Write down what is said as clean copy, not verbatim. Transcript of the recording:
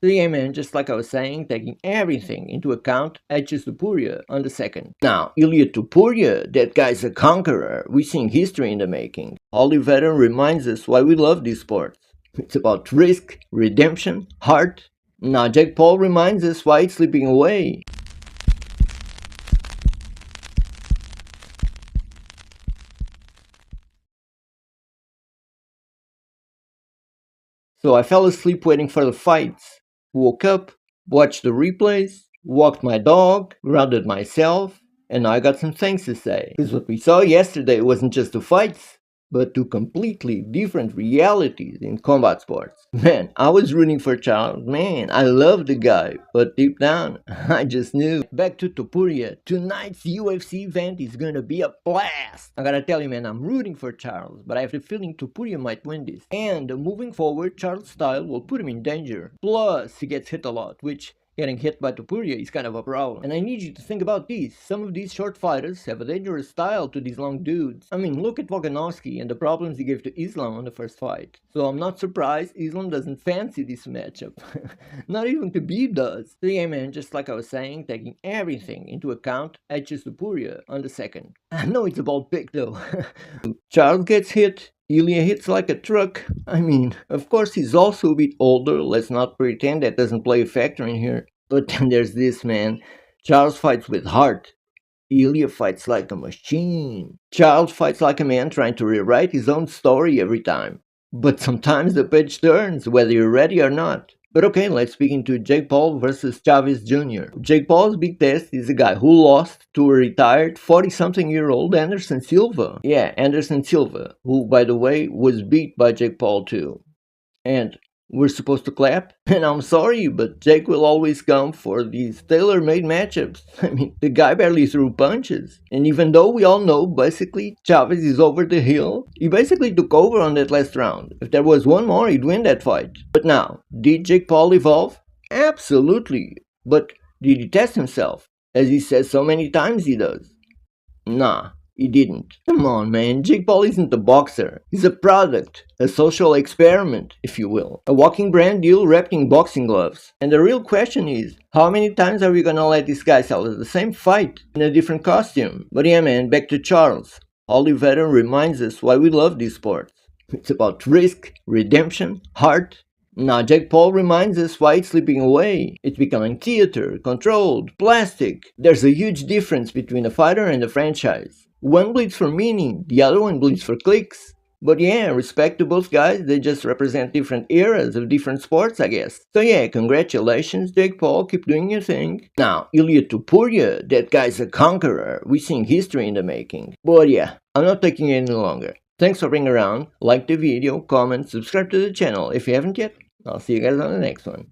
So yeah man, just like I was saying, taking everything into account, I choose Topuria on the second. Now, ILIA Topuria, that guy's a conqueror. We're seeing history in the making. All the veteran reminds us why we love these sports. It's about risk, redemption, heart. Now Jake Paul reminds us why it's slipping away. So I fell asleep waiting for the fights, woke up, watched the replays, walked my dog, grounded myself, and now I got some things to say. Because what we saw yesterday wasn't just the fights, but two completely different realities in combat sports. Man, I was rooting for Charles. Man, I love the guy, but deep down, I just knew. Back to Topuria. Tonight's UFC event is gonna be a blast. I gotta tell you, man, I'm rooting for Charles, but I have the feeling Topuria might win this. And moving forward, Charles' style will put him in danger. Plus, he gets hit a lot, which getting hit by Topuria is kind of a problem. And I need you to think about this. Some of these short fighters have a dangerous style to these long dudes. I mean, look at Volkanovski and the problems he gave to Islam on the first fight. So I'm not surprised Islam doesn't fancy this matchup. Not even Khabib does. So yeah man, just like I was saying, taking everything into account, I choose Topuria on the second. I know it's a bold pick though. Charles gets hit. Ilya hits like a truck. I mean, of course he's also a bit older, let's not pretend that doesn't play a factor in here. But then there's this man. Charles fights with heart. Ilya fights like a machine. Charles fights like a man trying to rewrite his own story every time. But sometimes the page turns, whether you're ready or not. But okay, let's begin to Jake Paul versus Chavez Jr. Jake Paul's big test is a guy who lost to a retired 40-something-year-old Anderson Silva. Yeah, Anderson Silva, who, by the way, was beat by Jake Paul too. And we're supposed to clap? And I'm sorry, but Jake will always come for these tailor-made matchups. I mean, the guy barely threw punches. And even though we all know, basically, Chavez is over the hill, he basically took over on that last round. If there was one more, he'd win that fight. But now, did Jake Paul evolve? Absolutely. But did he test himself? As he says so many times he does. Nah. He didn't. Come on, man. Jake Paul isn't a boxer. He's a product. A social experiment, if you will. A walking brand deal wrapped in boxing gloves. And the real question is, how many times are we gonna let this guy sell us the same fight in a different costume? But yeah, man, back to Charles. Holly Veteran reminds us why we love these sports. It's about risk, redemption, heart. Now Jake Paul reminds us why it's slipping away. It's becoming theater, controlled, plastic. There's a huge difference between a fighter and a franchise. One bleeds for meaning, the other one bleeds for clicks. But yeah, respect to both guys, they just represent different eras of different sports, I guess. So yeah, congratulations Jake Paul, keep doing your thing. Now, ILIA Topuria, that guy's a conqueror, we're seeing history in the making. But yeah, I'm not taking it any longer. Thanks for being around, like the video, comment, subscribe to the channel if you haven't yet. I'll see you guys on the next one.